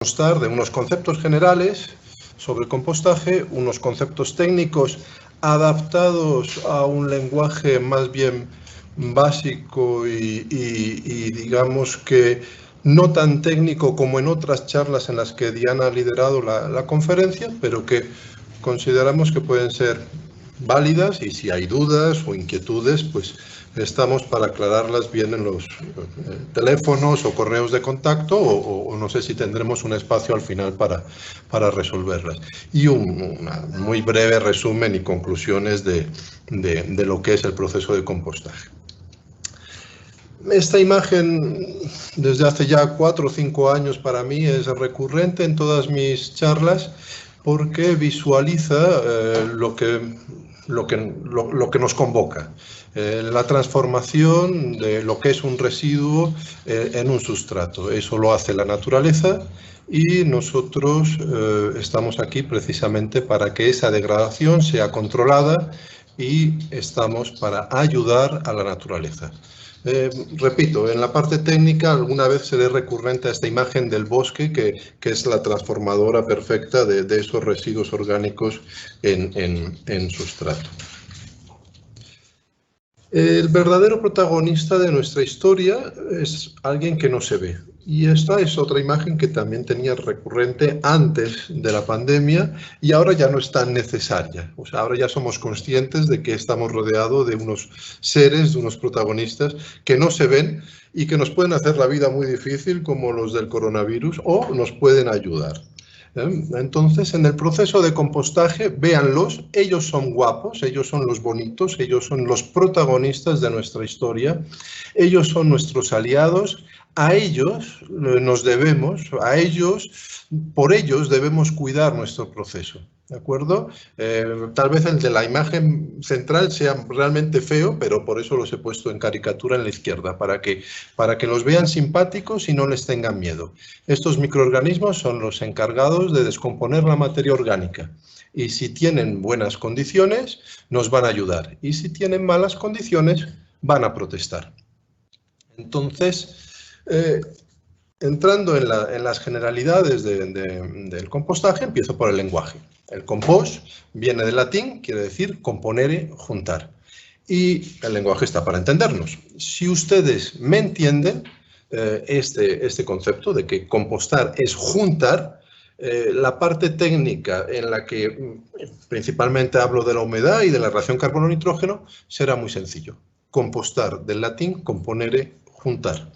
constar de unos conceptos generales sobre compostaje, unos conceptos técnicos adaptados a un lenguaje más bien básico y digamos que no tan técnico como en otras charlas en las que Diana ha liderado la conferencia, pero que consideramos que pueden ser válidas, y si hay dudas o inquietudes, pues estamos para aclararlas bien en los teléfonos o correos de contacto, o no sé si tendremos un espacio al final para resolverlas. Y un muy breve resumen y conclusiones de lo que es el proceso de compostaje. Esta imagen, desde hace ya 4 o 5 años para mí, es recurrente en todas mis charlas porque visualiza lo que nos convoca. La transformación de lo que es un residuo en un sustrato. Eso lo hace la naturaleza y nosotros estamos aquí precisamente para que esa degradación sea controlada y estamos para ayudar a la naturaleza. Repito, en la parte técnica alguna vez seré recurrente a esta imagen del bosque que es la transformadora perfecta de esos residuos orgánicos en sustrato. El verdadero protagonista de nuestra historia es alguien que no se ve. Y esta es otra imagen que también tenía recurrente antes de la pandemia y ahora ya no es tan necesaria. O sea, ahora ya somos conscientes de que estamos rodeados de unos seres, de unos protagonistas que no se ven y que nos pueden hacer la vida muy difícil, como los del coronavirus, o nos pueden ayudar. Entonces, en el proceso de compostaje, véanlos, ellos son guapos, ellos son los bonitos, ellos son los protagonistas de nuestra historia, ellos son nuestros aliados, a ellos nos debemos, por ellos debemos cuidar nuestro proceso. ¿De acuerdo? Tal vez el de la imagen central sea realmente feo, pero por eso los he puesto en caricatura en la izquierda, para que los vean simpáticos y no les tengan miedo. Estos microorganismos son los encargados de descomponer la materia orgánica. Y si tienen buenas condiciones, nos van a ayudar. Y si tienen malas condiciones, van a protestar. Entonces, entrando en las generalidades del compostaje, empiezo por el lenguaje. El compost viene del latín, quiere decir componere, juntar. Y el lenguaje está para entendernos. Si ustedes me entienden este concepto de que compostar es juntar, la parte técnica en la que principalmente hablo de la humedad y de la reacción carbono-nitrógeno será muy sencillo. Compostar, del latín componere, juntar.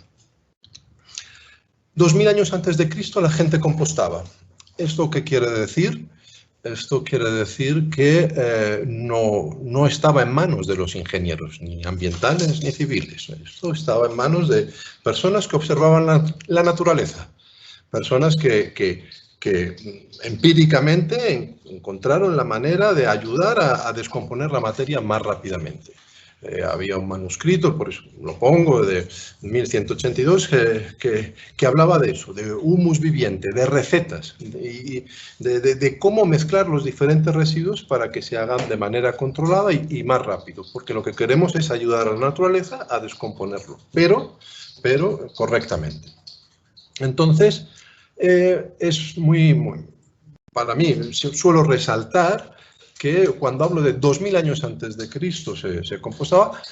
2000 años antes de Cristo la gente compostaba. ¿Esto qué quiere decir? Esto quiere decir que no estaba en manos de los ingenieros, ni ambientales ni civiles. Esto estaba en manos de personas que observaban la naturaleza, personas que empíricamente encontraron la manera de ayudar a descomponer la materia más rápidamente. Había un manuscrito, por eso lo pongo, de 1182, que hablaba de eso, de humus viviente, de recetas, de cómo mezclar los diferentes residuos para que se hagan de manera controlada y más rápido, porque lo que queremos es ayudar a la naturaleza a descomponerlo, pero correctamente. Entonces, es para mí, suelo resaltar que cuando hablo de 2000 años antes de Cristo se compostaba,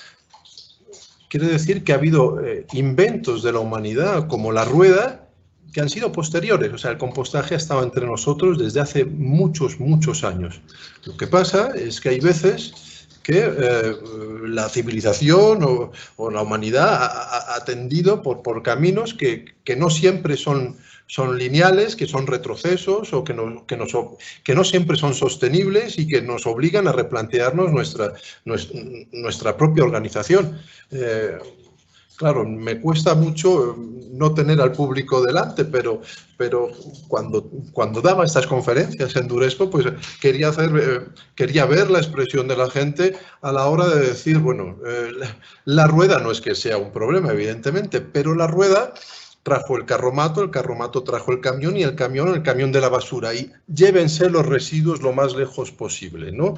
quiere decir que ha habido inventos de la humanidad como la rueda que han sido posteriores. O sea, el compostaje ha estado entre nosotros desde hace muchos, muchos años. Lo que pasa es que hay veces que la civilización o la humanidad ha tendido por caminos que no siempre son lineales, que son retrocesos o que no siempre son sostenibles y que nos obligan a replantearnos nuestra propia organización. Claro, me cuesta mucho no tener al público delante, pero cuando daba estas conferencias en Duresco, pues quería ver la expresión de la gente a la hora de decir, bueno, la rueda no es que sea un problema, evidentemente, pero la rueda trajo el carromato trajo el camión y el camión de la basura. Y llévense los residuos lo más lejos posible, ¿no?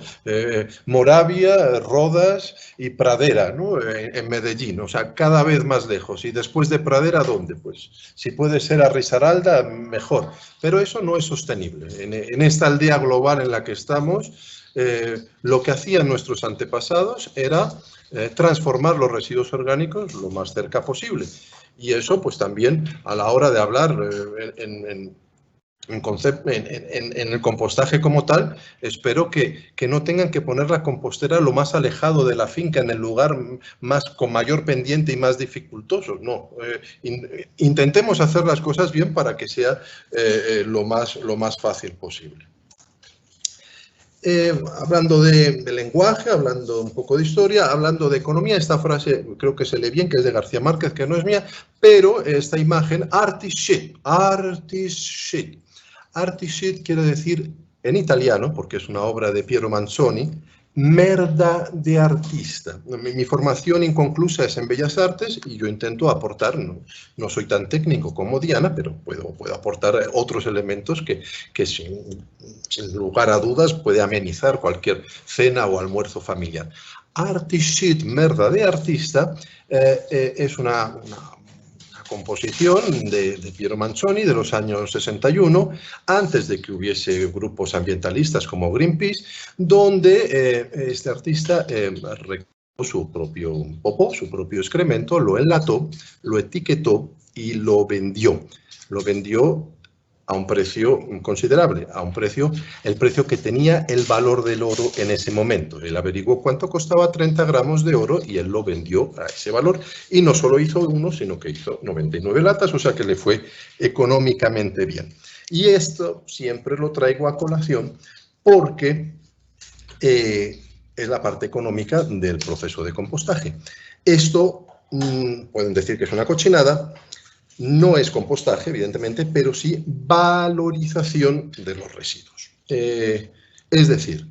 Moravia, Rodas y Pradera, ¿no? En Medellín, o sea, cada vez más lejos. Y después de Pradera, ¿dónde? Pues si puede ser a Risaralda, mejor. Pero eso no es sostenible. En esta aldea global en la que estamos, lo que hacían nuestros antepasados era transformar los residuos orgánicos lo más cerca posible. Y eso, pues también a la hora de hablar en el compostaje como tal, espero que no tengan que poner la compostera lo más alejado de la finca, en el lugar con mayor pendiente y más dificultoso. No, intentemos hacer las cosas bien para que sea lo más fácil posible. Hablando de lenguaje, hablando un poco de historia, hablando de economía, esta frase creo que se lee bien, que es de García Márquez, que no es mía, pero esta imagen, art is shit, art is shit. Art is shit quiere decir, en italiano, porque es una obra de Piero Manzoni, merda de artista. Mi formación inconclusa es en Bellas Artes y yo intento aportar, no soy tan técnico como Diana, pero puedo aportar otros elementos que sin lugar a dudas puede amenizar cualquier cena o almuerzo familiar. Art is shit, merda de artista, es una composición de Piero Manzoni de los años 61, antes de que hubiese grupos ambientalistas como Greenpeace, donde este artista recogió su propio popó, su propio excremento, lo enlató, lo etiquetó y lo vendió. Lo vendió a un precio considerable, el precio que tenía el valor del oro en ese momento. Él averiguó cuánto costaba 30 gramos de oro y él lo vendió a ese valor. Y no solo hizo uno, sino que hizo 99 latas, o sea que le fue económicamente bien. Y esto siempre lo traigo a colación porque es la parte económica del proceso de compostaje. Esto pueden decir que es una cochinada. No es compostaje, evidentemente, pero sí valorización de los residuos. Es decir,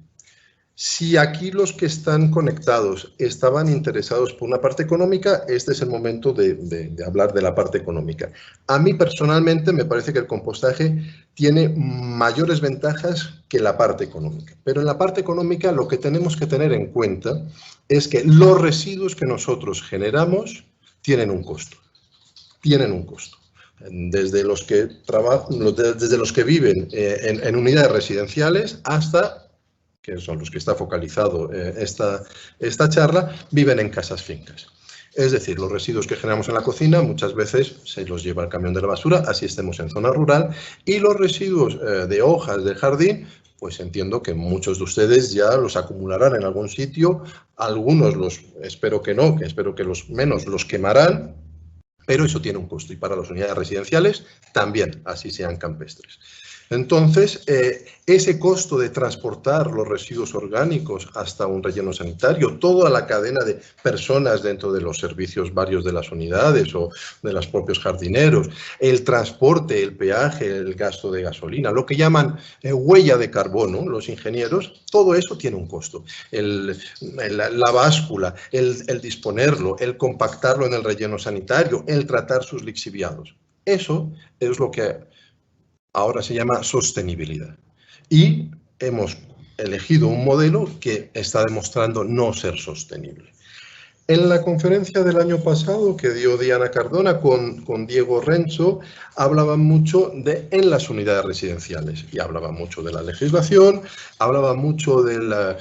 si aquí los que están conectados estaban interesados por una parte económica, este es el momento de hablar de la parte económica. A mí personalmente me parece que el compostaje tiene mayores ventajas que la parte económica. Pero en la parte económica lo que tenemos que tener en cuenta es que los residuos que nosotros generamos tienen un costo. Desde los que viven en unidades residenciales hasta, que son los que está focalizado esta charla, viven en casas fincas. Es decir, los residuos que generamos en la cocina muchas veces se los lleva el camión de la basura, así estemos en zona rural, y los residuos de hojas del jardín, pues entiendo que muchos de ustedes ya los acumularán en algún sitio, algunos espero que no, que espero que los menos los quemarán, pero eso tiene un costo y para las unidades residenciales también, así sean campestres. Entonces, ese costo de transportar los residuos orgánicos hasta un relleno sanitario, toda la cadena de personas dentro de los servicios varios de las unidades o de los propios jardineros, el transporte, el peaje, el gasto de gasolina, lo que llaman huella de carbono, los ingenieros, todo eso tiene un costo. La báscula, el disponerlo, el compactarlo en el relleno sanitario, el tratar sus lixiviados. Eso es lo que ahora se llama sostenibilidad. Y hemos elegido un modelo que está demostrando no ser sostenible. En la conferencia del año pasado que dio Diana Cardona con Diego Renzo, hablaban mucho en las unidades residenciales y hablaban mucho de la legislación, hablaban mucho del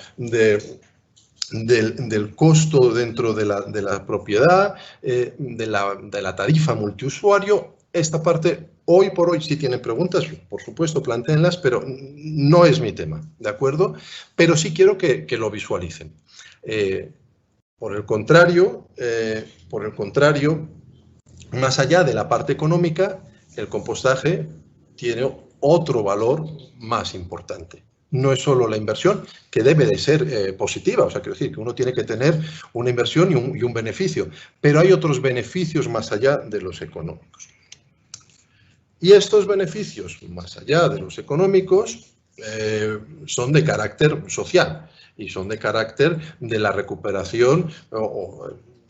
costo dentro de la propiedad, de la tarifa multiusuario. Esta parte, hoy por hoy, si tienen preguntas, por supuesto, plantéenlas, pero no es mi tema, ¿de acuerdo? Pero sí quiero que lo visualicen. Por el contrario, más allá de la parte económica, el compostaje tiene otro valor más importante. No es solo la inversión, que debe de ser positiva, o sea, quiero decir que uno tiene que tener una inversión y un beneficio, pero hay otros beneficios más allá de los económicos. Y estos beneficios, más allá de los económicos, son de carácter social y son de carácter de la recuperación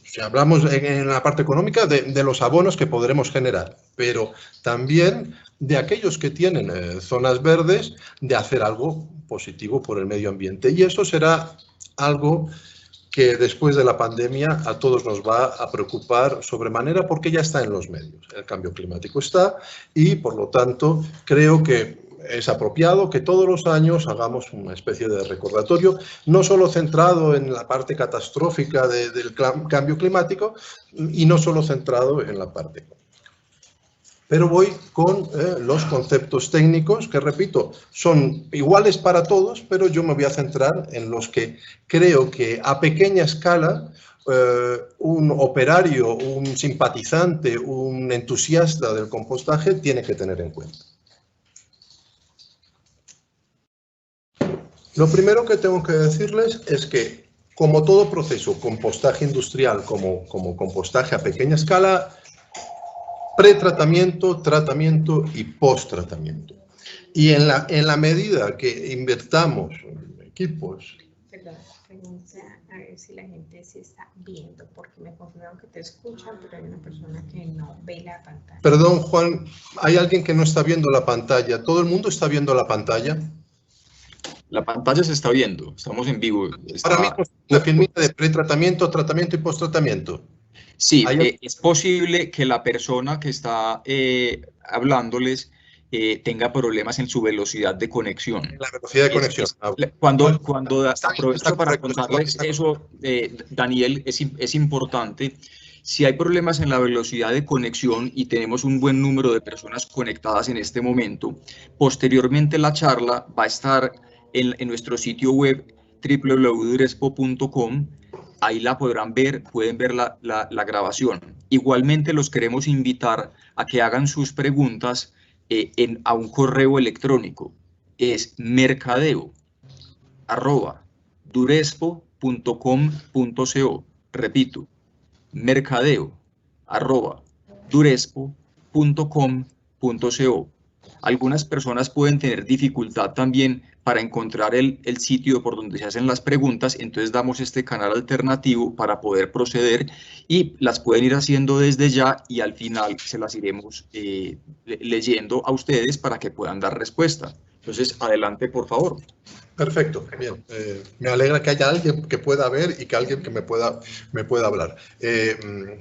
si hablamos en la parte económica, de los abonos que podremos generar, pero también de aquellos que tienen zonas verdes, de hacer algo positivo por el medio ambiente. Y eso será algo que después de la pandemia a todos nos va a preocupar sobremanera porque ya está en los medios. El cambio climático está y, por lo tanto, creo que es apropiado que todos los años hagamos una especie de recordatorio, no solo centrado en la parte catastrófica del cambio climático y no solo centrado en la parte económica. Pero voy con los conceptos técnicos que, repito, son iguales para todos, pero yo me voy a centrar en los que creo que a pequeña escala un operario, un simpatizante, un entusiasta del compostaje tiene que tener en cuenta. Lo primero que tengo que decirles es que, como todo proceso, compostaje industrial como compostaje a pequeña escala, pretratamiento, tratamiento y post-tratamiento. Y en la medida que invertamos en equipos... Perdón, pregunta a ver si la gente se está viendo, porque me confirmaron que te escuchan, pero hay una persona que no ve la pantalla. Perdón, Juan, hay alguien que no está viendo la pantalla. ¿Todo el mundo está viendo la pantalla? La pantalla se está viendo, estamos en vivo. Ahora mismo la filmina de pretratamiento, tratamiento y post-tratamiento. Sí, es posible que la persona que está hablándoles tenga problemas en su velocidad de conexión. La velocidad de conexión. Cuando aprovecho para contarles eso, Daniel, es importante. Si hay problemas en la velocidad de conexión y tenemos un buen número de personas conectadas en este momento, posteriormente la charla va a estar en nuestro sitio web www.durespo.com. Ahí la podrán ver, pueden ver la grabación. Igualmente los queremos invitar a que hagan sus preguntas a un correo electrónico. Es mercadeo@durespo.com.co. Repito, mercadeo@durespo.com.co. Algunas personas pueden tener dificultad también para encontrar el sitio por donde se hacen las preguntas, entonces damos este canal alternativo para poder proceder y las pueden ir haciendo desde ya y al final se las iremos leyendo a ustedes para que puedan dar respuesta. Entonces, adelante, por favor. Perfecto, bien. Me alegra que haya alguien que pueda ver y que alguien que me pueda hablar.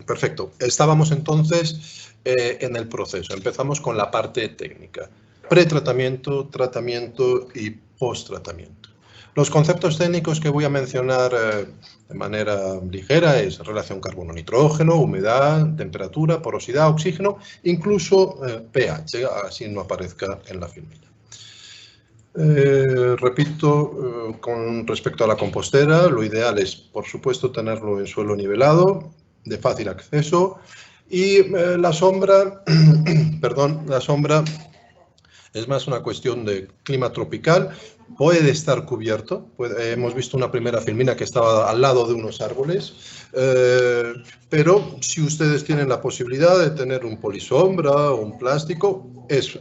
Perfecto. Estábamos entonces en el proceso. Empezamos con la parte técnica. Pretratamiento, tratamiento y post-tratamiento. Los conceptos técnicos que voy a mencionar de manera ligera es relación carbono-nitrógeno, humedad, temperatura, porosidad, oxígeno, incluso pH, así no aparezca en la filmina. Repito, con respecto a la compostera, lo ideal es, por supuesto, tenerlo en suelo nivelado, de fácil acceso, y la sombra, perdón, la sombra es más una cuestión de clima tropical, puede estar cubierto, hemos visto una primera filmina que estaba al lado de unos árboles, pero si ustedes tienen la posibilidad de tener un polisombra o un plástico, es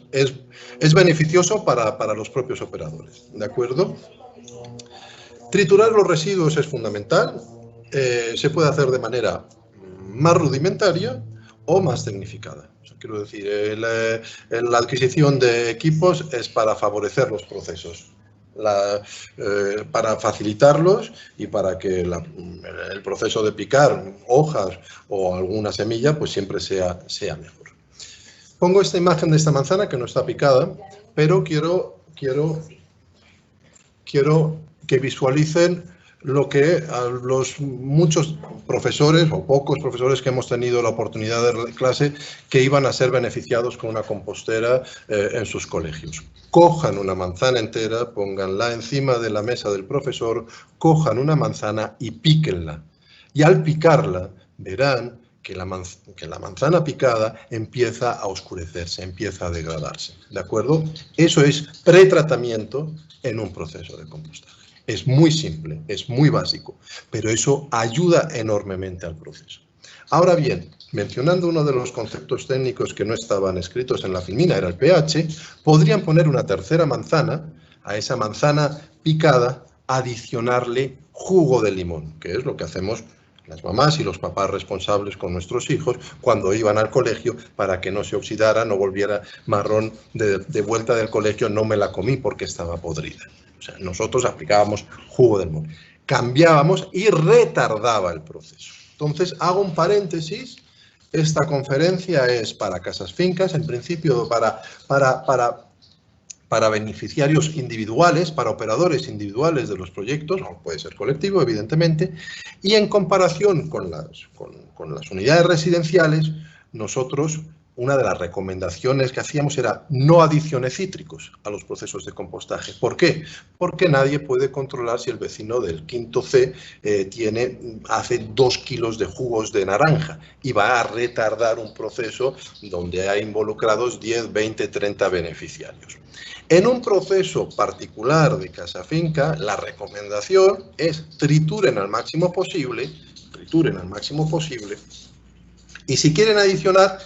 beneficioso para los propios operadores, ¿de acuerdo? Triturar los residuos es fundamental, se puede hacer de manera más rudimentaria o más tecnificada. O sea, quiero decir, la adquisición de equipos es para favorecer los procesos, para facilitarlos y para que el proceso de picar hojas o alguna semilla pues siempre sea mejor. Pongo esta imagen de esta manzana que no está picada, pero quiero que visualicen lo que a los muchos profesores o pocos profesores que hemos tenido la oportunidad de dar clase que iban a ser beneficiados con una compostera en sus colegios. Cojan una manzana entera, pónganla encima de la mesa del profesor, cojan una manzana y píquenla. Y al picarla verán que la manzana picada empieza a oscurecerse, empieza a degradarse, ¿de acuerdo? Eso es pretratamiento en un proceso de compostaje. Es muy simple, es muy básico, pero eso ayuda enormemente al proceso. Ahora bien, mencionando uno de los conceptos técnicos que no estaban escritos en la filmina, era el pH, podrían poner una tercera manzana, a esa manzana picada, adicionarle jugo de limón, que es lo que hacemos las mamás y los papás responsables con nuestros hijos cuando iban al colegio para que no se oxidara, no volviera marrón de vuelta del colegio, no me la comí porque estaba podrida. O sea, nosotros aplicábamos jugo de limón. Cambiábamos y retardaba el proceso. Entonces, hago un paréntesis. Esta conferencia es para casas fincas, en principio para beneficiarios individuales, para operadores individuales de los proyectos, no puede ser colectivo, evidentemente, y en comparación con las unidades residenciales, nosotros, una de las recomendaciones que hacíamos era no adiciones cítricos a los procesos de compostaje. ¿Por qué? Porque nadie puede controlar si el vecino del quinto C hace 2 kilos de jugos de naranja y va a retardar un proceso donde hay involucrados 10, 20, 30 beneficiarios. En un proceso particular de casa finca, la recomendación es trituren al máximo posible, y si quieren adicionar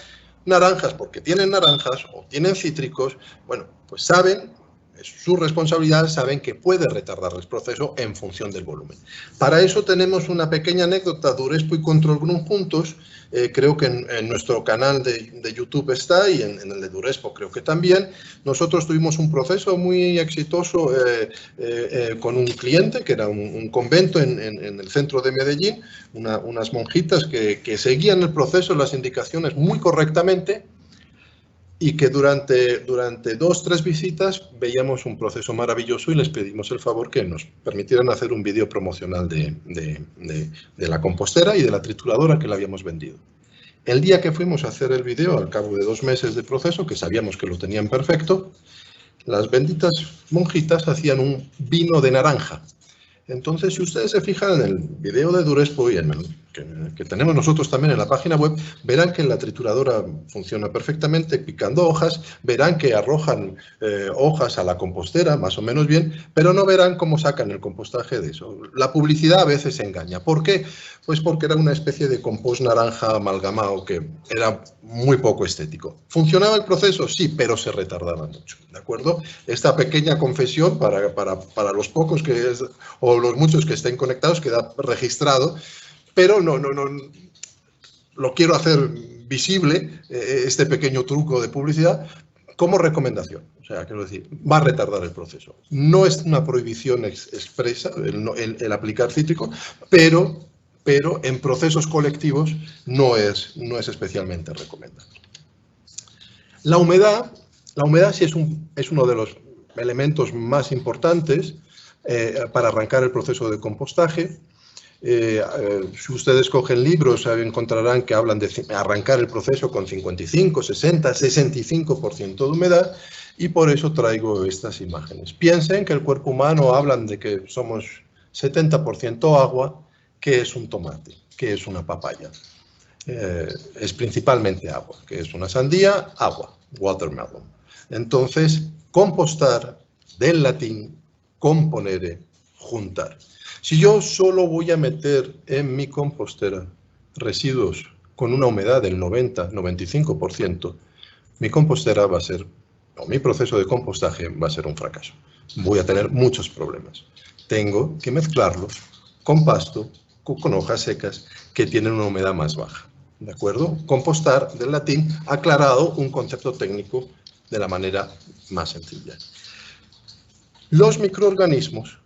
naranjas porque tienen naranjas o tienen cítricos, bueno, pues saben, es su responsabilidad, saben que puede retardar el proceso en función del volumen. Para eso tenemos una pequeña anécdota, Durespo y Control Group juntos, creo que en nuestro canal de YouTube está y en el de Durespo creo que también. Nosotros tuvimos un proceso muy exitoso con un cliente que era un convento en el centro de Medellín, unas monjitas que seguían el proceso, las indicaciones muy correctamente, y que durante 2 o 3 visitas veíamos un proceso maravilloso y les pedimos el favor que nos permitieran hacer un vídeo promocional de la compostera y de la trituradora que le habíamos vendido. El día que fuimos a hacer el vídeo, al cabo de 2 meses de proceso, que sabíamos que lo tenían perfecto, las benditas monjitas hacían un vino de naranja. Entonces, si ustedes se fijan en el video de Durespo y que tenemos nosotros también en la página web, verán que la trituradora funciona perfectamente picando hojas, verán que arrojan hojas a la compostera, más o menos bien, pero no verán cómo sacan el compostaje de eso. La publicidad a veces engaña. ¿Por qué? Pues porque era una especie de compost naranja amalgamado que era muy poco estético. ¿Funcionaba el proceso? Sí, pero se retardaba mucho, ¿de acuerdo? Esta pequeña confesión para los pocos o los muchos que estén conectados queda registrado, pero no lo quiero hacer visible, este pequeño truco de publicidad, como recomendación. O sea, quiero decir, va a retardar el proceso. No es una prohibición expresa el aplicar cítrico, pero en procesos colectivos no es especialmente recomendable. La humedad sí es uno de los elementos más importantes para arrancar el proceso de compostaje. Si ustedes cogen libros, encontrarán que hablan de arrancar el proceso con 55, 60, 65% de humedad, y por eso traigo estas imágenes. Piensen que el cuerpo humano hablan de que somos 70% agua, que es un tomate, que es una papaya. Es principalmente agua, que es una sandía, agua, watermelon. Entonces, compostar, del latín, componere, juntar. Si yo solo voy a meter en mi compostera residuos con una humedad del 90-95%, mi compostera va a ser, o mi proceso de compostaje va a ser un fracaso. Voy a tener muchos problemas. Tengo que mezclarlos con pasto, con hojas secas que tienen una humedad más baja. ¿De acuerdo? Compostar, del latín, aclarado un concepto técnico de la manera más sencilla. Los microorganismos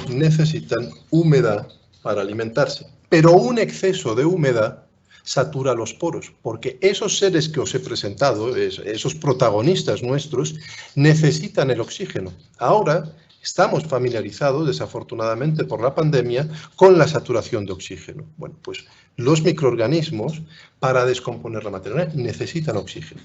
necesitan humedad para alimentarse, pero un exceso de humedad satura los poros, porque esos seres que os he presentado, esos protagonistas nuestros, necesitan el oxígeno. Ahora estamos familiarizados, desafortunadamente por la pandemia, con la saturación de oxígeno. Bueno, pues los microorganismos, para descomponer la materia, necesitan oxígeno.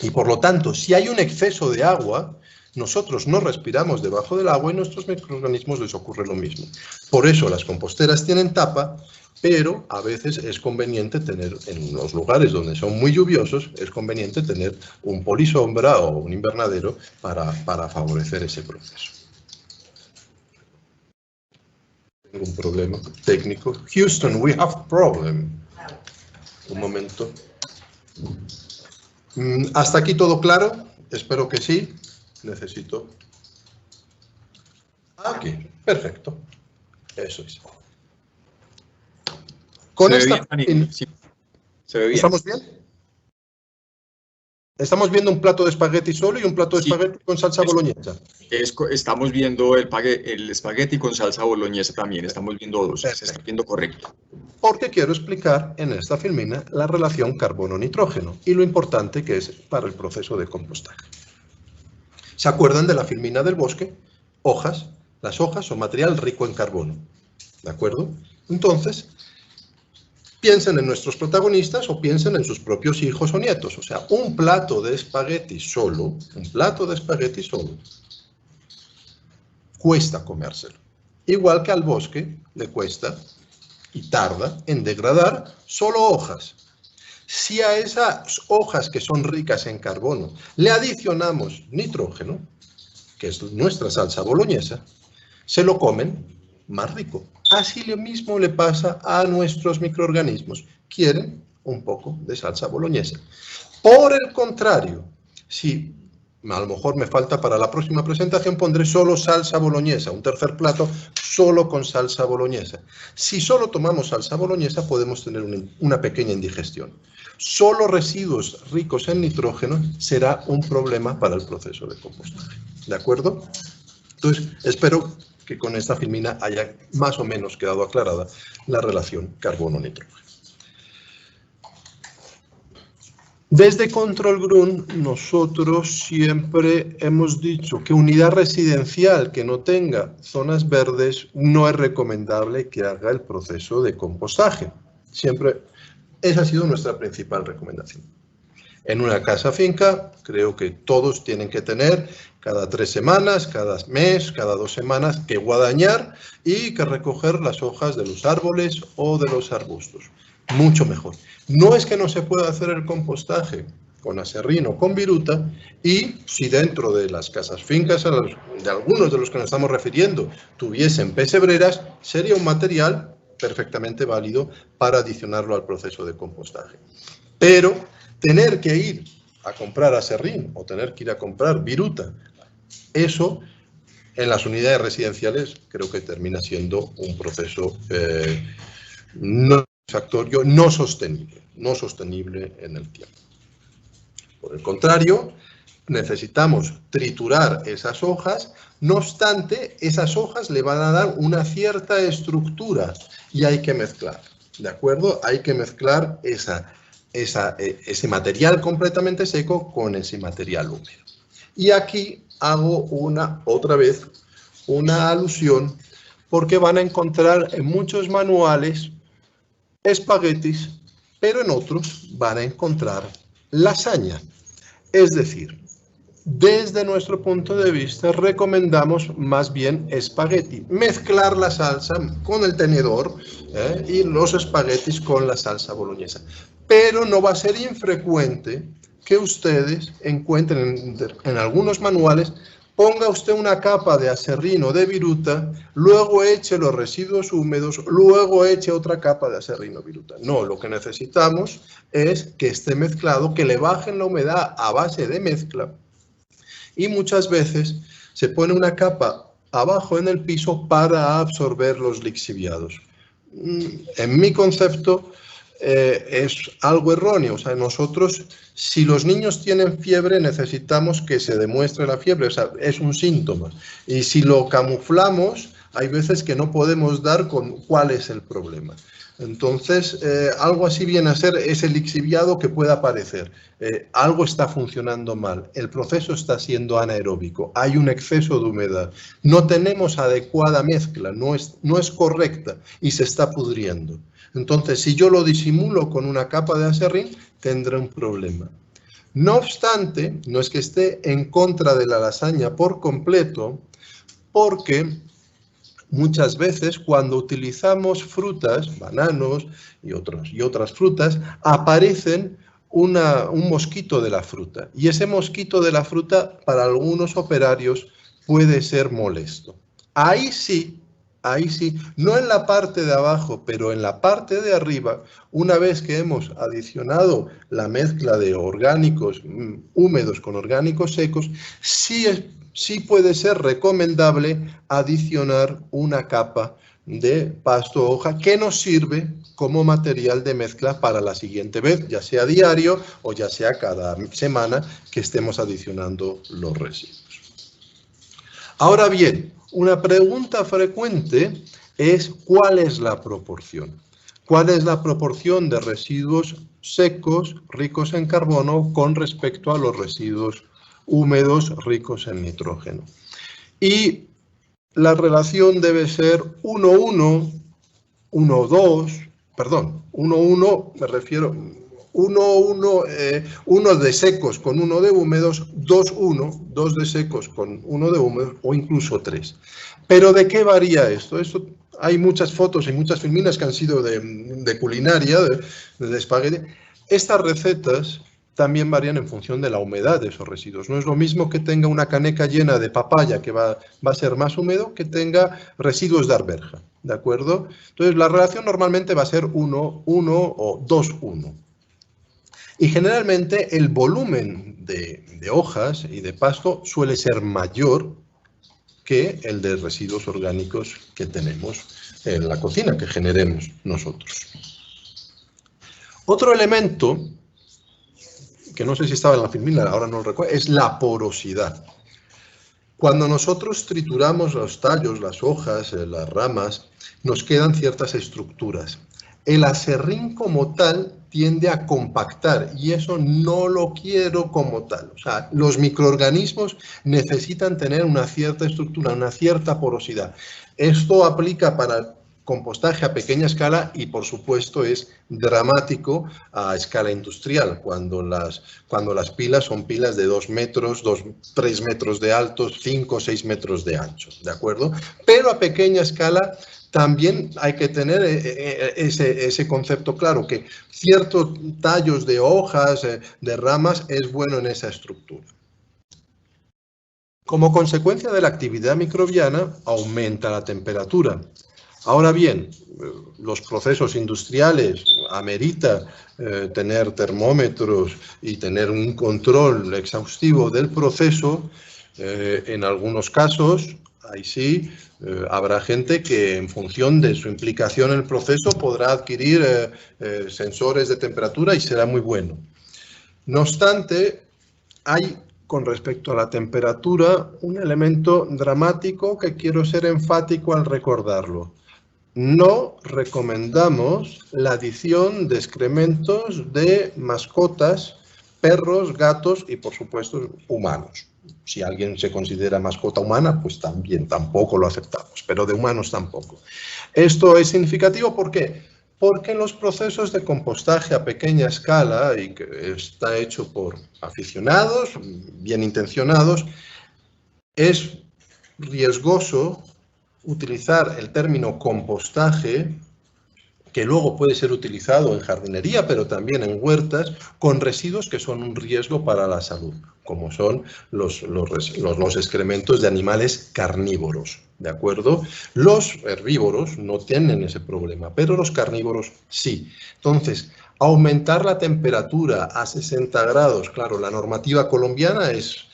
Y por lo tanto, si hay un exceso de agua, nosotros no respiramos debajo del agua y a nuestros microorganismos les ocurre lo mismo. Por eso las composteras tienen tapa, pero a veces es conveniente tener, en los lugares donde son muy lluviosos, es conveniente tener un polisombra o un invernadero para favorecer ese proceso. Tengo un problema técnico. Houston, we have a problem. Un momento. ¿Hasta aquí todo claro? Espero que sí. Necesito... Aquí, perfecto. Eso es. Con Se ve esta bien, Dani. Sí, se ve bien. ¿Estamos bien? Estamos viendo un plato de espagueti solo y un plato de Sí. espagueti con salsa boloñesa. Estamos viendo el espagueti con salsa boloñesa también, estamos viendo dos, se está viendo correcto. Porque quiero explicar en esta filmina la relación carbono-nitrógeno y lo importante que es para el proceso de compostaje. ¿Se acuerdan de la filmina del bosque? Hojas. Las hojas son material rico en carbono. ¿De acuerdo? Entonces, piensen en nuestros protagonistas o piensen en sus propios hijos o nietos. O sea, un plato de espagueti solo, cuesta comérselo. Igual que al bosque le cuesta y tarda en degradar solo hojas. Si a esas hojas que son ricas en carbono le adicionamos nitrógeno, que es nuestra salsa boloñesa, se lo comen más rico. Así lo mismo le pasa a nuestros microorganismos. Quieren un poco de salsa boloñesa. Por el contrario, si a lo mejor me falta para la próxima presentación, pondré solo salsa boloñesa, un tercer plato solo con salsa boloñesa. Si solo tomamos salsa boloñesa, podemos tener una pequeña indigestión. Solo residuos ricos en nitrógeno será un problema para el proceso de compostaje. ¿De acuerdo? Entonces, espero que con esta filmina haya más o menos quedado aclarada la relación carbono-nitrógeno. Desde Control Grun, nosotros siempre hemos dicho que unidad residencial que no tenga zonas verdes no es recomendable que haga el proceso de compostaje. Siempre, esa ha sido nuestra principal recomendación. En una casa finca, creo que todos tienen que tener cada 3 semanas, cada mes, cada 2 semanas que guadañar y que recoger las hojas de los árboles o de los arbustos. Mucho mejor. No es que no se pueda hacer el compostaje con aserrín o con viruta, y si dentro de las casas fincas, de algunos de los que nos estamos refiriendo, tuviesen pesebreras, sería un material perfectamente válido para adicionarlo al proceso de compostaje. Pero tener que ir a comprar aserrín o tener que ir a comprar viruta, eso en las unidades residenciales creo que termina siendo un proceso no satisfactorio, no sostenible en el tiempo. Por el contrario, necesitamos triturar esas hojas, no obstante, esas hojas le van a dar una cierta estructura y hay que mezclar, ¿de acuerdo? Hay que mezclar ese material completamente seco con ese material húmedo. Y aquí hago otra vez una alusión, porque van a encontrar en muchos manuales espaguetis, pero en otros van a encontrar lasaña. Es decir, desde nuestro punto de vista recomendamos más bien espagueti, mezclar la salsa con el tenedor y los espaguetis con la salsa boloñesa. Pero no va a ser infrecuente que ustedes encuentren en algunos manuales, ponga usted una capa de aserrín o de viruta, luego eche los residuos húmedos, luego eche otra capa de aserrín o viruta. No, lo que necesitamos es que esté mezclado, que le bajen la humedad a base de mezcla, y muchas veces se pone una capa abajo en el piso para absorber los lixiviados. En mi concepto es algo erróneo. O sea, nosotros, si los niños tienen fiebre, necesitamos que se demuestre la fiebre, o sea, es un síntoma. Y si lo camuflamos, hay veces que no podemos dar con cuál es el problema. Entonces, algo así viene a ser ese lixiviado que pueda aparecer. Algo está funcionando mal, el proceso está siendo anaeróbico, hay un exceso de humedad, no tenemos adecuada mezcla, no es correcta y se está pudriendo. Entonces, si yo lo disimulo con una capa de aserrín, tendré un problema. No obstante, no es que esté en contra de la lasaña por completo, porque muchas veces cuando utilizamos frutas, bananos y otras frutas, aparecen un mosquito de la fruta. Y ese mosquito de la fruta para algunos operarios puede ser molesto. Ahí sí, no en la parte de abajo, pero en la parte de arriba, una vez que hemos adicionado la mezcla de orgánicos húmedos con orgánicos secos, sí puede ser recomendable adicionar una capa de pasto o hoja que nos sirve como material de mezcla para la siguiente vez, ya sea diario o ya sea cada semana que estemos adicionando los residuos. Ahora bien, una pregunta frecuente es ¿cuál es la proporción? ¿Cuál es la proporción de residuos secos ricos en carbono con respecto a los residuos húmedos ricos en nitrógeno? Y la relación debe ser 1-1, 1-2, perdón, 1-1, me refiero, 1 de secos con 1 de húmedos, 2-1, 2 de secos con 1 de húmedos o incluso 3. ¿Pero de qué varía esto? Hay muchas fotos y muchas filminas que han sido de culinaria, de espagueti. Estas recetas también varían en función de la humedad de esos residuos. No es lo mismo que tenga una caneca llena de papaya, que va a ser más húmedo, que tenga residuos de arveja, ¿de acuerdo? Entonces, la relación normalmente va a ser 1-1 o 2-1. Y generalmente el volumen de hojas y de pasto suele ser mayor que el de residuos orgánicos que tenemos en la cocina, que generemos nosotros. Otro elemento, que no sé si estaba en la filmina, ahora no lo recuerdo, es la porosidad. Cuando nosotros trituramos los tallos, las hojas, las ramas, nos quedan ciertas estructuras. El aserrín como tal tiende a compactar y eso no lo quiero como tal. O sea, los microorganismos necesitan tener una cierta estructura, una cierta porosidad. Esto aplica para compostaje a pequeña escala y, por supuesto, es dramático a escala industrial, cuando las pilas son pilas de 2 metros, 3 metros de alto, 5 o 6 metros de ancho, ¿de acuerdo? Pero a pequeña escala también hay que tener ese concepto claro, que ciertos tallos de hojas, de ramas, es bueno en esa estructura. Como consecuencia de la actividad microbiana, aumenta la temperatura. Ahora bien, los procesos industriales amerita tener termómetros y tener un control exhaustivo del proceso. En algunos casos, ahí sí, habrá gente que en función de su implicación en el proceso podrá adquirir sensores de temperatura y será muy bueno. No obstante, hay con respecto a la temperatura un elemento dramático que quiero ser enfático al recordarlo. No recomendamos la adición de excrementos de mascotas, perros, gatos y, por supuesto, humanos. Si alguien se considera mascota humana, pues también tampoco lo aceptamos, pero de humanos tampoco. Esto es significativo, ¿por qué? Porque en los procesos de compostaje a pequeña escala, y que está hecho por aficionados, bien intencionados, es riesgoso utilizar el término compostaje, que luego puede ser utilizado en jardinería, pero también en huertas, con residuos que son un riesgo para la salud, como son los excrementos de animales carnívoros, ¿de acuerdo? Los herbívoros no tienen ese problema, pero los carnívoros sí. Entonces, aumentar la temperatura a 60 grados, claro, la normativa colombiana es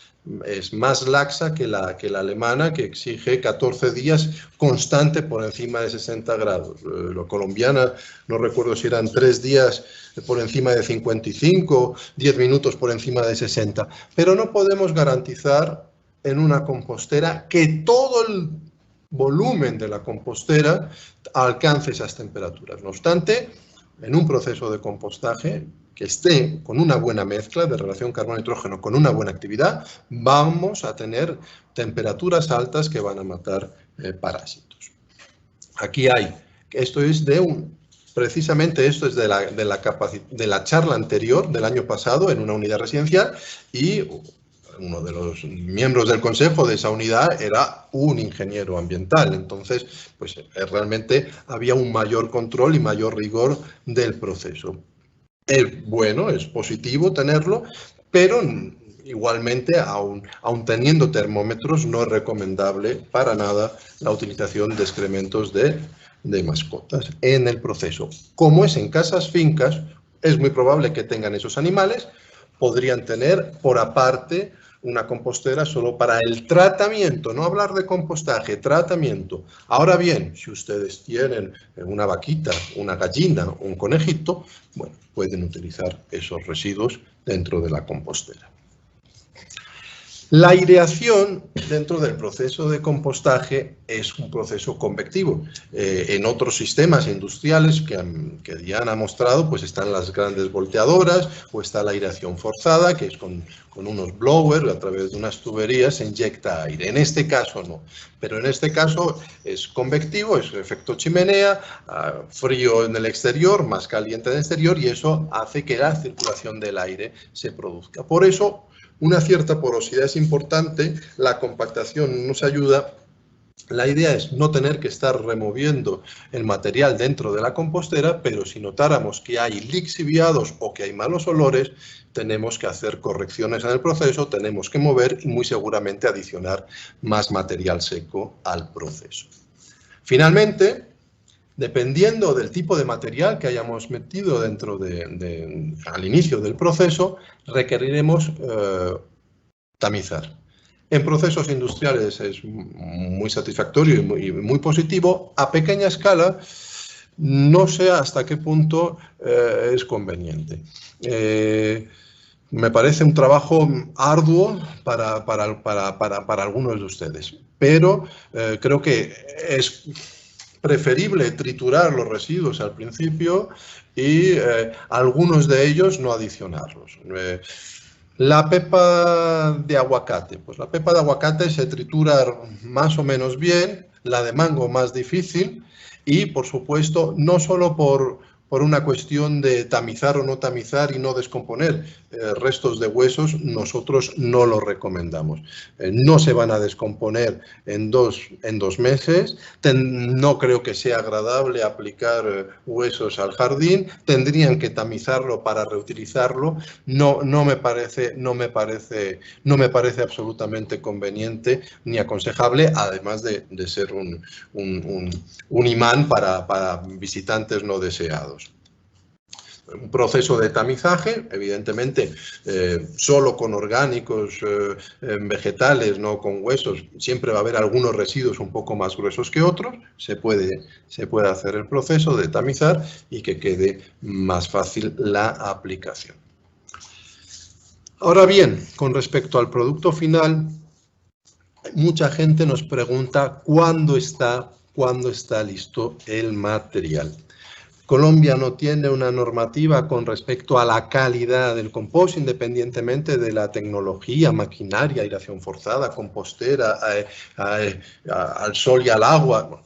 más laxa que la alemana, que exige 14 días constante por encima de 60 grados. La colombiana, no recuerdo si eran 3 días por encima de 55, 10 minutos por encima de 60. Pero no podemos garantizar en una compostera que todo el volumen de la compostera alcance esas temperaturas. No obstante, en un proceso de compostaje que esté con una buena mezcla de relación carbono-nitrógeno, con una buena actividad, vamos a tener temperaturas altas que van a matar parásitos. Aquí hay, esto es precisamente esto es de la charla anterior del año pasado en una unidad residencial, y uno de los miembros del consejo de esa unidad era un ingeniero ambiental. Entonces, pues realmente había un mayor control y mayor rigor del proceso. Es bueno, es positivo tenerlo, pero igualmente, aun teniendo termómetros, no es recomendable para nada la utilización de excrementos de mascotas en el proceso. Como es en casas fincas, es muy probable que tengan esos animales, podrían tener por aparte una compostera solo para el tratamiento, no hablar de compostaje, tratamiento. Ahora bien, si ustedes tienen una vaquita, una gallina, un conejito, bueno, pueden utilizar esos residuos dentro de la compostera. La aireación dentro del proceso de compostaje es un proceso convectivo. En otros sistemas industriales que Diana ha mostrado, pues están las grandes volteadoras o está la aireación forzada, que es con unos blowers, a través de unas tuberías se inyecta aire. En este caso no, pero en este caso es convectivo, es efecto chimenea, frío en el exterior, más caliente en el exterior, y eso hace que la circulación del aire se produzca. Por eso, una cierta porosidad es importante, la compactación nos ayuda. La idea es no tener que estar removiendo el material dentro de la compostera, pero si notáramos que hay lixiviados o que hay malos olores, tenemos que hacer correcciones en el proceso, tenemos que mover y muy seguramente adicionar más material seco al proceso. Finalmente, dependiendo del tipo de material que hayamos metido dentro al inicio del proceso, requeriremos tamizar. En procesos industriales es muy satisfactorio y muy positivo. A pequeña escala, no sé hasta qué punto es conveniente. Me parece un trabajo arduo para algunos de ustedes, pero creo que es preferible triturar los residuos al principio y algunos de ellos no adicionarlos. La pepa de aguacate, pues la pepa de aguacate se tritura más o menos bien, la de mango más difícil y, por supuesto, no solo por una cuestión de tamizar o no tamizar y no descomponer restos de huesos, nosotros no lo recomendamos. No se van a descomponer en dos meses, no creo que sea agradable aplicar huesos al jardín, tendrían que tamizarlo para reutilizarlo, no me parece absolutamente conveniente ni aconsejable, además de ser un imán para visitantes no deseados. Un proceso de tamizaje, evidentemente, solo con orgánicos vegetales, no con huesos, siempre va a haber algunos residuos un poco más gruesos que otros, se puede hacer el proceso de tamizar y que quede más fácil la aplicación. Ahora bien, con respecto al producto final, mucha gente nos pregunta cuándo está listo el material. Colombia no tiene una normativa con respecto a la calidad del compost, independientemente de la tecnología, maquinaria, aireación forzada, compostera, al sol y al agua.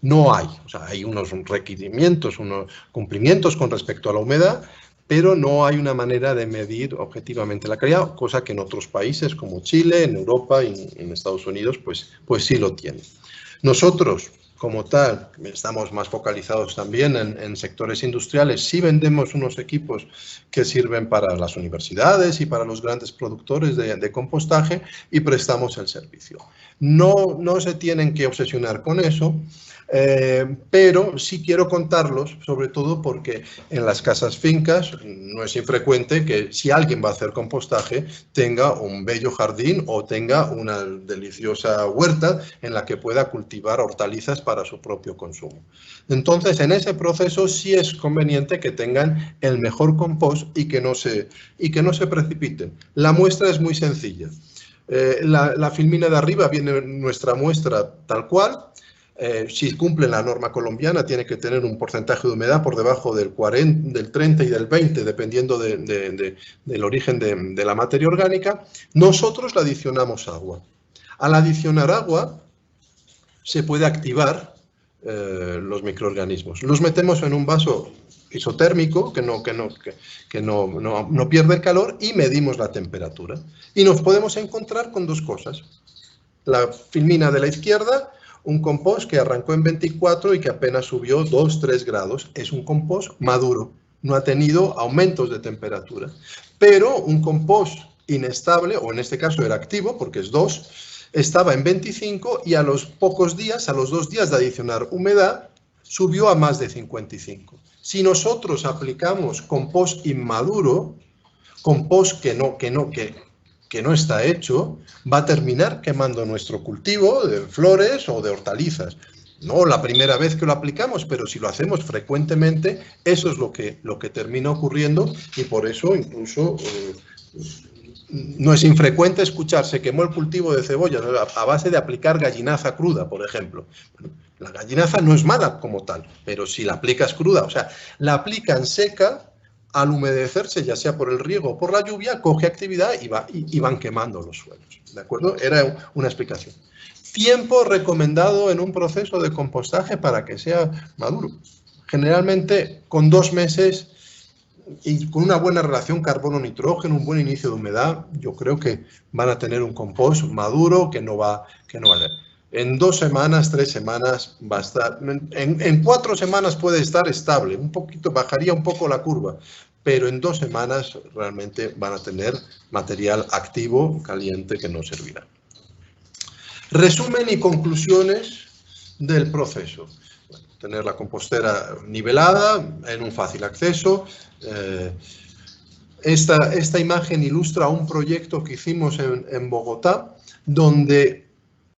No hay, o sea, hay unos requerimientos, unos cumplimientos con respecto a la humedad, pero no hay una manera de medir objetivamente la calidad, cosa que en otros países como Chile, en Europa y en Estados Unidos, pues sí lo tienen. Nosotros, como tal, estamos más focalizados también en sectores industriales. Sí vendemos unos equipos que sirven para las universidades y para los grandes productores de compostaje y prestamos el servicio. No se tienen que obsesionar con eso, pero sí quiero contarlos, sobre todo porque en las casas fincas no es infrecuente que si alguien va a hacer compostaje tenga un bello jardín o tenga una deliciosa huerta en la que pueda cultivar hortalizas para su propio consumo. Entonces, en ese proceso sí es conveniente que tengan el mejor compost y que no se precipiten. La muestra es muy sencilla. La filmina de arriba viene nuestra muestra tal cual. Si cumple la norma colombiana, tiene que tener un porcentaje de humedad por debajo del 30 y del 20, dependiendo del origen de la materia orgánica. Nosotros le adicionamos agua. Al adicionar agua, se puede activar los microorganismos. Los metemos en un vaso isotérmico que no pierde el calor y medimos la temperatura. Y nos podemos encontrar con dos cosas. La filmina de la izquierda, un compost que arrancó en 24 y que apenas subió 2-3 grados. Es un compost maduro, no ha tenido aumentos de temperatura. Pero un compost inestable, o en este caso era activo, porque es 2, estaba en 25 y a los pocos días, a los 2 días de adicionar humedad, subió a más de 55. Si nosotros aplicamos compost inmaduro, compost que que no está hecho, va a terminar quemando nuestro cultivo de flores o de hortalizas. No la primera vez que lo aplicamos, pero si lo hacemos frecuentemente, eso es lo que termina ocurriendo, y por eso incluso no es infrecuente escuchar se quemó el cultivo de cebollas a base de aplicar gallinaza cruda, por ejemplo. Bueno, la gallinaza no es mala como tal, pero si la aplicas cruda, o sea, la aplican seca, al humedecerse, ya sea por el riego o por la lluvia, coge actividad y van quemando los suelos. ¿De acuerdo? Era una explicación. Tiempo recomendado en un proceso de compostaje para que sea maduro. Generalmente con 2 meses y con una buena relación carbono-nitrógeno, un buen inicio de humedad, yo creo que van a tener un compost maduro que no va a ser. En 2 semanas, 3 semanas va a estar, en 4 semanas puede estar estable, un poquito, bajaría un poco la curva, pero en 2 semanas realmente van a tener material activo, caliente, que no servirá. Resumen y conclusiones del proceso. Tener la compostera nivelada, en un fácil acceso. Esta imagen ilustra un proyecto que hicimos en Bogotá, donde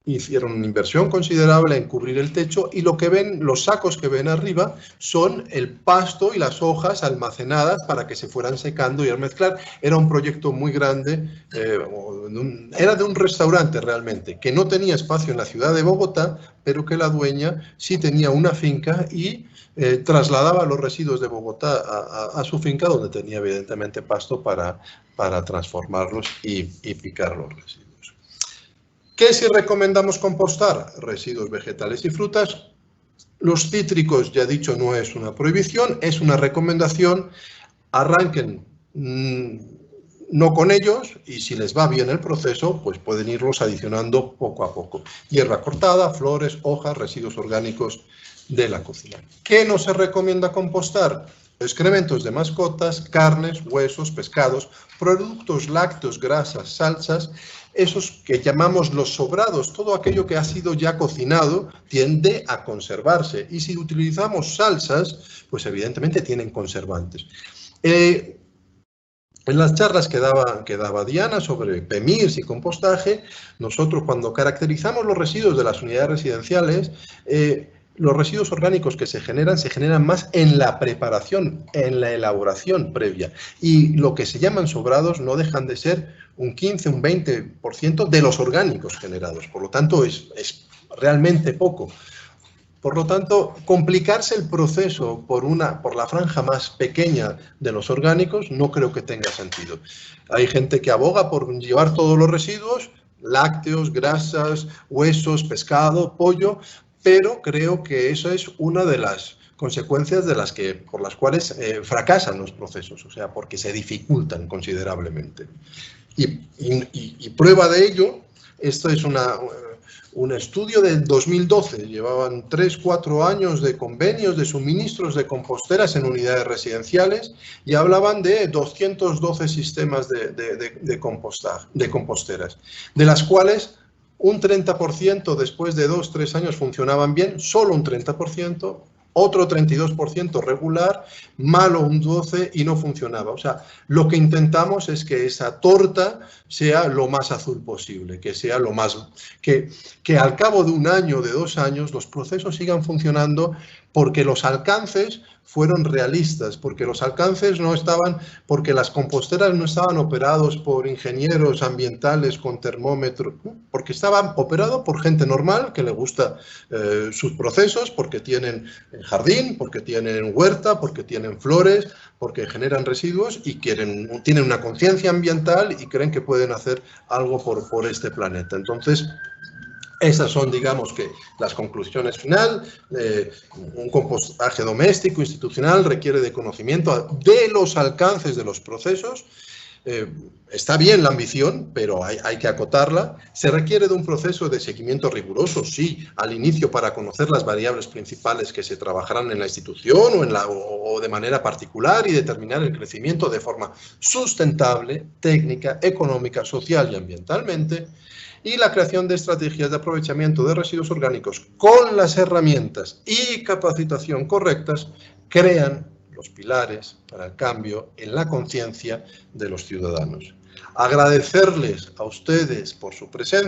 hicieron una inversión considerable en cubrir el techo, y lo que ven, los sacos que ven arriba, son el pasto y las hojas almacenadas para que se fueran secando y al mezclar. Era un proyecto muy grande, era de un restaurante realmente, que no tenía espacio en la ciudad de Bogotá, pero que la dueña sí tenía una finca y trasladaba los residuos de Bogotá a su finca, donde tenía evidentemente pasto para transformarlos y picar los residuos. ¿Qué si recomendamos compostar? Residuos vegetales y frutas. Los cítricos, ya he dicho, no es una prohibición, es una recomendación. Arranquen no con ellos, y si les va bien el proceso, pues pueden irlos adicionando poco a poco. Hierba cortada, flores, hojas, residuos orgánicos de la cocina. ¿Qué no se recomienda compostar? Excrementos de mascotas, carnes, huesos, pescados, productos lácteos, grasas, salsas. Esos que llamamos los sobrados, todo aquello que ha sido ya cocinado, tiende a conservarse. Y si utilizamos salsas, pues evidentemente tienen conservantes. En las charlas que daba Diana sobre PEMIRS y compostaje, nosotros cuando caracterizamos los residuos de las unidades residenciales, los residuos orgánicos que se generan más en la preparación, en la elaboración previa. Y lo que se llaman sobrados no dejan de ser un 15, un 20% de los orgánicos generados. Por lo tanto, es realmente poco. Por lo tanto, complicarse el proceso por la franja más pequeña de los orgánicos no creo que tenga sentido. Hay gente que aboga por llevar todos los residuos, lácteos, grasas, huesos, pescado, pollo, pero creo que eso es una de las consecuencias por las cuales fracasan los procesos, o sea, porque se dificultan considerablemente. Y prueba de ello, esto es un estudio del 2012, llevaban 3-4 años de convenios de suministros de composteras en unidades residenciales y hablaban de 212 sistemas de composteras, de las cuales un 30% después de 2-3 años funcionaban bien, solo un 30%, otro 32% regular, malo un 12% y no funcionaba. O sea, lo que intentamos es que esa torta sea lo más azul posible, que sea lo más... que al cabo de 1 año, de 2 años, los procesos sigan funcionando porque los alcances fueron realistas, porque los alcances no estaban, porque las composteras no estaban operados por ingenieros ambientales con termómetro, porque estaban operados por gente normal que le gusta sus procesos, porque tienen jardín, porque tienen huerta, porque tienen flores, porque generan residuos y tienen una conciencia ambiental y creen que pueden hacer algo por este planeta. Entonces, esas son, digamos, que las conclusiones final. Un compostaje doméstico, institucional, requiere de conocimiento de los alcances de los procesos. Está bien la ambición, pero hay que acotarla. Se requiere de un proceso de seguimiento riguroso, sí, al inicio para conocer las variables principales que se trabajarán en la institución o de manera particular y determinar el crecimiento de forma sustentable, técnica, económica, social y ambientalmente. Y la creación de estrategias de aprovechamiento de residuos orgánicos con las herramientas y capacitación correctas crean los pilares para el cambio en la conciencia de los ciudadanos. Agradecerles a ustedes por su presencia.